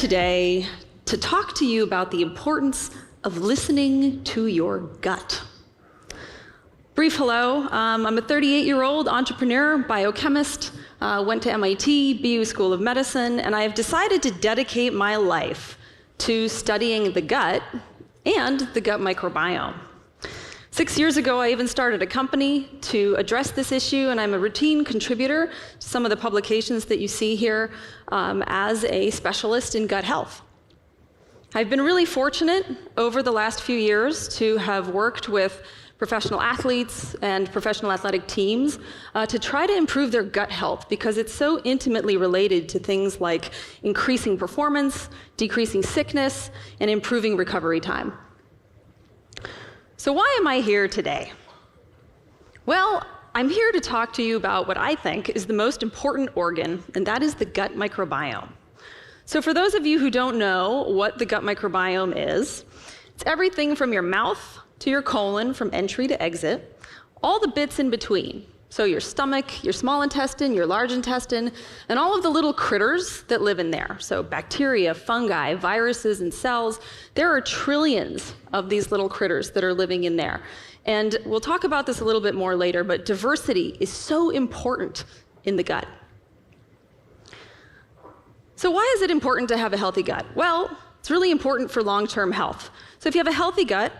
today to talk to you about the importance of listening to your gut. Brief hello, I'm a 38-year-old entrepreneur, biochemist, went to MIT, BU School of Medicine, and I have decided to dedicate my life to studying the gut and the gut microbiome. 6 years ago, I even started a company to address this issue, and I'm a routine contributor to some of the publications that you see here as a specialist in gut health. I've been really fortunate over the last few years to have worked with professional athletes and professional athletic teams to try to improve their gut health, because it's so intimately related to things like increasing performance, decreasing sickness, and improving recovery time. So why am I here today? Well, I'm here to talk to you about what I think is the most important organ, and that is the gut microbiome. So for those of you who don't know what the gut microbiome is, it's everything from your mouth to your colon, from entry to exit, all the bits in between. So your stomach, your small intestine, your large intestine, and all of the little critters that live in there. So bacteria, fungi, viruses, and cells. There are trillions of these little critters that are living in there. And we'll talk about this a little bit more later, but diversity is so important in the gut. So why is it important to have a healthy gut? Well, it's really important for long-term health. So if you have a healthy gut,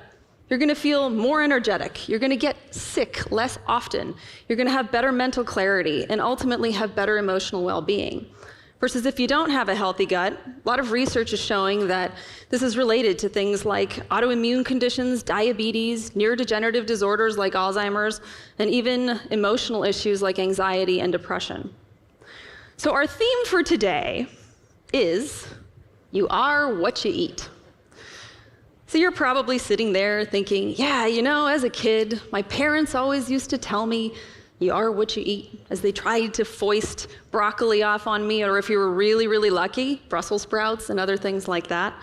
you're going to feel more energetic. You're going to get sick less often. You're going to have better mental clarity and ultimately have better emotional well-being. Versus if you don't have a healthy gut, a lot of research is showing that this is related to things like autoimmune conditions, diabetes, neurodegenerative disorders like Alzheimer's, and even emotional issues like anxiety and depression. So our theme for today is, you are what you eat. So you're probably sitting there thinking, yeah, you know, as a kid, my parents always used to tell me, you are what you eat, as they tried to foist broccoli off on me, or if you were really, really lucky, Brussels sprouts and other things like that.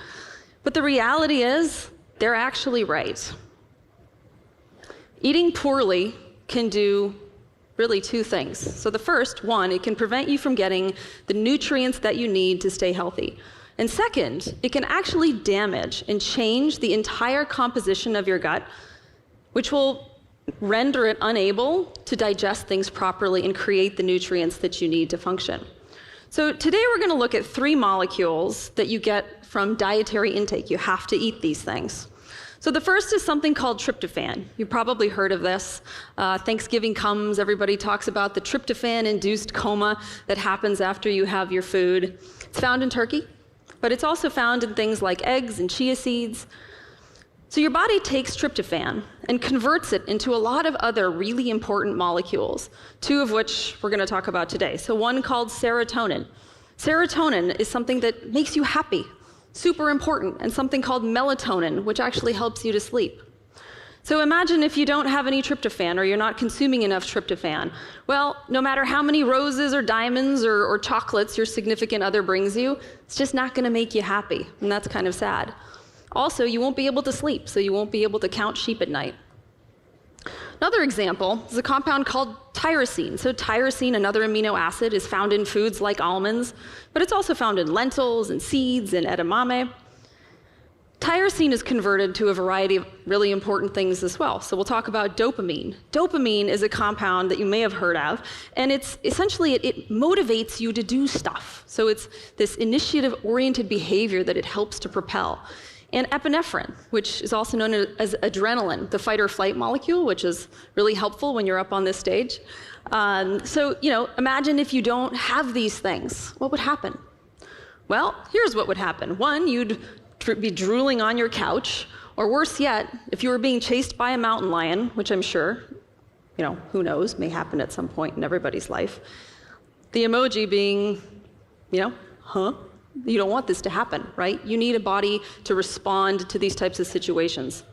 But the reality is, they're actually right. Eating poorly can do really two things. So the first, one, it can prevent you from getting the nutrients that you need to stay healthy. And second, it can actually damage and change the entire composition of your gut, which will render it unable to digest things properly and create the nutrients that you need to function. So today we're going to look at 3 molecules that you get from dietary intake. You have to eat these things. So the first is something called tryptophan. You've probably heard of this. Thanksgiving comes, everybody talks about the tryptophan-induced coma that happens after you have your food. It's found in turkey, but it's also found in things like eggs and chia seeds. So your body takes tryptophan and converts it into a lot of other really important molecules, 2 of which we're going to talk about today. So one called serotonin. Serotonin is something that makes you happy, super important, and something called melatonin, which actually helps you to sleep. So imagine if you don't have any tryptophan, or you're not consuming enough tryptophan. Well, no matter how many roses or diamonds or chocolates your significant other brings you, it's just not going to make you happy, and that's kind of sad. Also, you won't be able to sleep, so you won't be able to count sheep at night. Another example is a compound called tyrosine. So tyrosine, another amino acid, is found in foods like almonds, but it's also found in lentils and seeds and edamame. Tyrosine is converted to a variety of really important things as well. So we'll talk about dopamine. Dopamine is a compound that you may have heard of, and it's essentially, it motivates you to do stuff. So it's this initiative-oriented behavior that it helps to propel. And epinephrine, which is also known as adrenaline, the fight or flight molecule, which is really helpful when you're up on this stage. So, you know, imagine if you don't have these things, what would happen? Well, here's what would happen. One, you'd be drooling on your couch, or worse yet, if you were being chased by a mountain lion, which I'm sure, you know, who knows, may happen at some point in everybody's life. The emoji being, you know, huh? You don't want this to happen, right? You need a body to respond to these types of situations.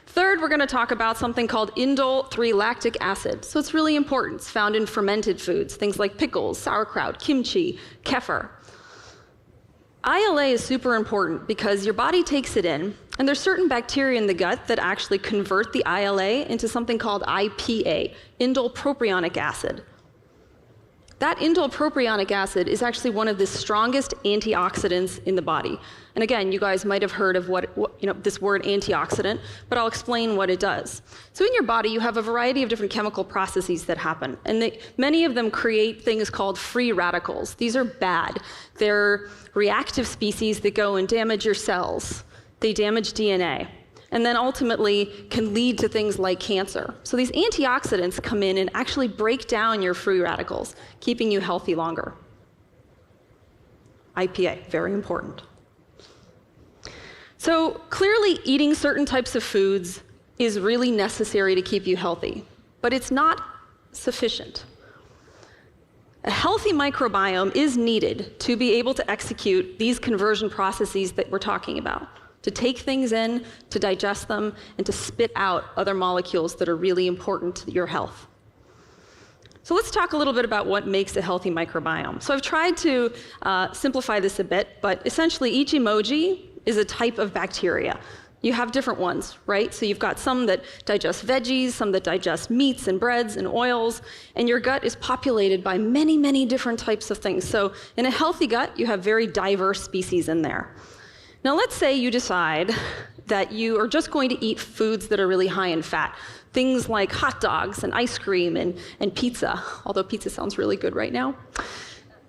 Third, we're going to talk about something called indole 3-lactic acid. So it's really important. It's found in fermented foods, things like pickles, sauerkraut, kimchi, kefir. ILA is super important because your body takes it in, and there's certain bacteria in the gut that actually convert the ILA into something called IPA, indole propionic acid. That indole propionic acid is actually one of the strongest antioxidants in the body. And again, you guys might have heard of this word antioxidant, but I'll explain what it does. So in your body, you have a variety of different chemical processes that happen, and many of them create things called free radicals. These are bad. They're reactive species that go and damage your cells. They damage DNA, and then ultimately can lead to things like cancer. So these antioxidants come in and actually break down your free radicals, keeping you healthy longer. IPA, very important. So clearly eating certain types of foods is really necessary to keep you healthy, but it's not sufficient. A healthy microbiome is needed to be able to execute these conversion processes that we're talking about, to take things in, to digest them, and to spit out other molecules that are really important to your health. So let's talk a little bit about what makes a healthy microbiome. So I've tried to simplify this a bit, but essentially each emoji is a type of bacteria. You have different ones, right? So you've got some that digest veggies, some that digest meats and breads and oils, and your gut is populated by many, many different types of things. So in a healthy gut, you have very diverse species in there. Now let's say you decide that you are just going to eat foods that are really high in fat. Things like hot dogs and ice cream and pizza, although pizza sounds really good right now.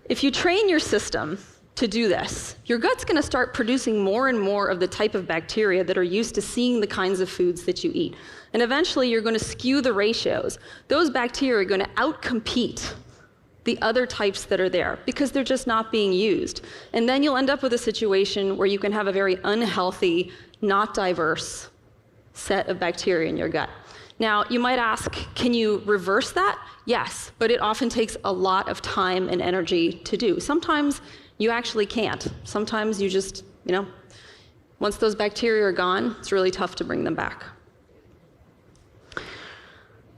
If you train your system to do this, your gut's going to start producing more and more of the type of bacteria that are used to seeing the kinds of foods that you eat. And eventually you're going to skew the ratios. Those bacteria are going to outcompete the other types that are there because they're just not being used. And then you'll end up with a situation where you can have a very unhealthy, not diverse set of bacteria in your gut. Now, you might ask, can you reverse that? Yes, but it often takes a lot of time and energy to do. Sometimes you actually can't. Sometimes you just, once those bacteria are gone, it's really tough to bring them back.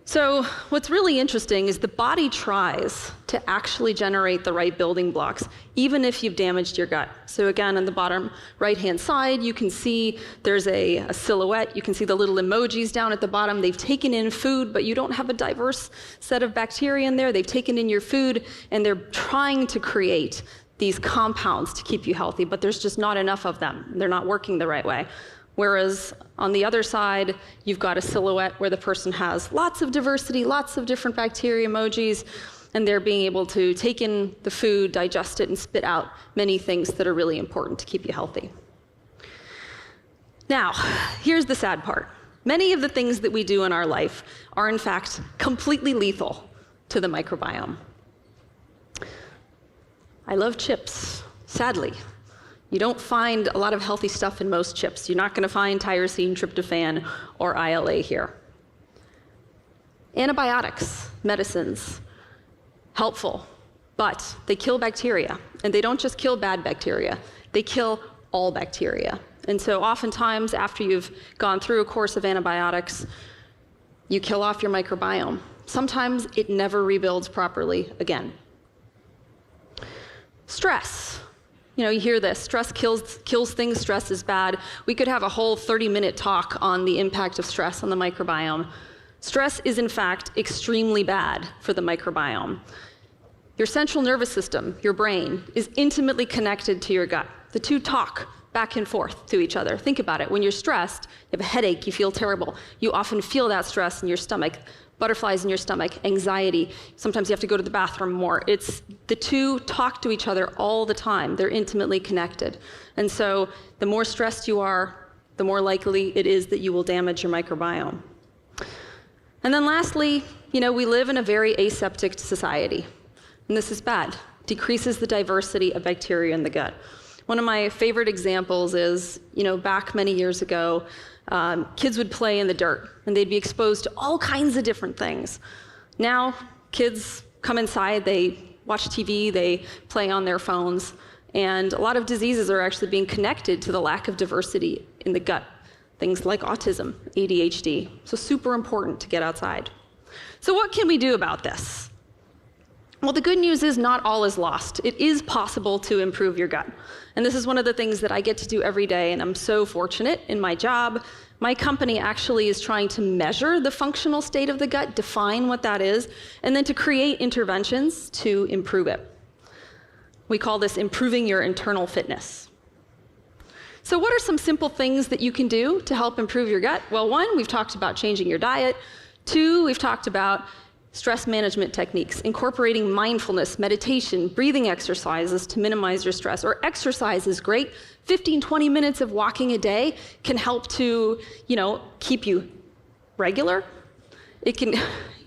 So what's really interesting is the body tries to actually generate the right building blocks, even if you've damaged your gut. So again, on the bottom right-hand side, you can see there's a silhouette. You can see the little emojis down at the bottom. They've taken in food, but you don't have a diverse set of bacteria in there. They've taken in your food, and they're trying to create these compounds to keep you healthy, but there's just not enough of them. They're not working the right way. Whereas on the other side, you've got a silhouette where the person has lots of diversity, lots of different bacteria emojis, and they're being able to take in the food, digest it, and spit out many things that are really important to keep you healthy. Now, here's the sad part. Many of the things that we do in our life are in fact completely lethal to the microbiome. I love chips, sadly. You don't find a lot of healthy stuff in most chips. You're not going to find tyrosine, tryptophan, or ILA here. Antibiotics, medicines, helpful, but they kill bacteria. And they don't just kill bad bacteria, they kill all bacteria. And so oftentimes after you've gone through a course of antibiotics, you kill off your microbiome. Sometimes it never rebuilds properly again. Stress. You hear this, stress kills things, stress is bad. We could have a whole 30-minute talk on the impact of stress on the microbiome. Stress is in fact extremely bad for the microbiome. Your central nervous system, your brain, is intimately connected to your gut. The two talk back and forth to each other. Think about it. When you're stressed, you have a headache, you feel terrible. You often feel that stress in your stomach. Butterflies in your stomach, anxiety. Sometimes you have to go to the bathroom more. The two talk to each other all the time. They're intimately connected. And so the more stressed you are, the more likely it is that you will damage your microbiome. And then lastly, we live in a very aseptic society. And this is bad. Decreases the diversity of bacteria in the gut. One of my favorite examples is, back many years ago, kids would play in the dirt, and they'd be exposed to all kinds of different things. Now, kids come inside, they watch TV, they play on their phones, and a lot of diseases are actually being connected to the lack of diversity in the gut. Things like autism, ADHD. So super important to get outside. So what can we do about this? Well, the good news is not all is lost. It is possible to improve your gut. And this is one of the things that I get to do every day, and I'm so fortunate in my job, My company actually is trying to measure the functional state of the gut, define what that is, and then to create interventions to improve it. We call this improving your internal fitness. So what are some simple things that you can do to help improve your gut? Well, one, we've talked about changing your diet. Two, we've talked about stress management techniques, incorporating mindfulness, meditation, breathing exercises to minimize your stress. Or exercise is great. 15, 20 minutes of walking a day can help to, keep you regular. It can,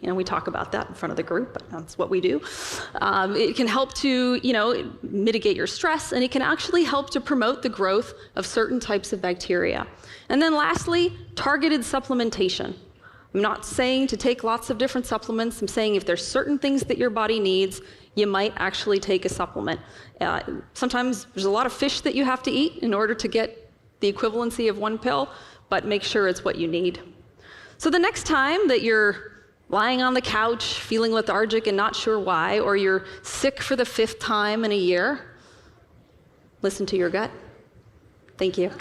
we talk about that in front of the group, but that's what we do. It can help to, mitigate your stress, and it can actually help to promote the growth of certain types of bacteria. And then lastly, targeted supplementation. I'm not saying to take lots of different supplements. I'm saying if there's certain things that your body needs, you might actually take a supplement. Sometimes there's a lot of fish that you have to eat in order to get the equivalency of one pill, but make sure it's what you need. So the next time that you're lying on the couch, feeling lethargic and not sure why, or you're sick for the 5th time in a year, listen to your gut. Thank you.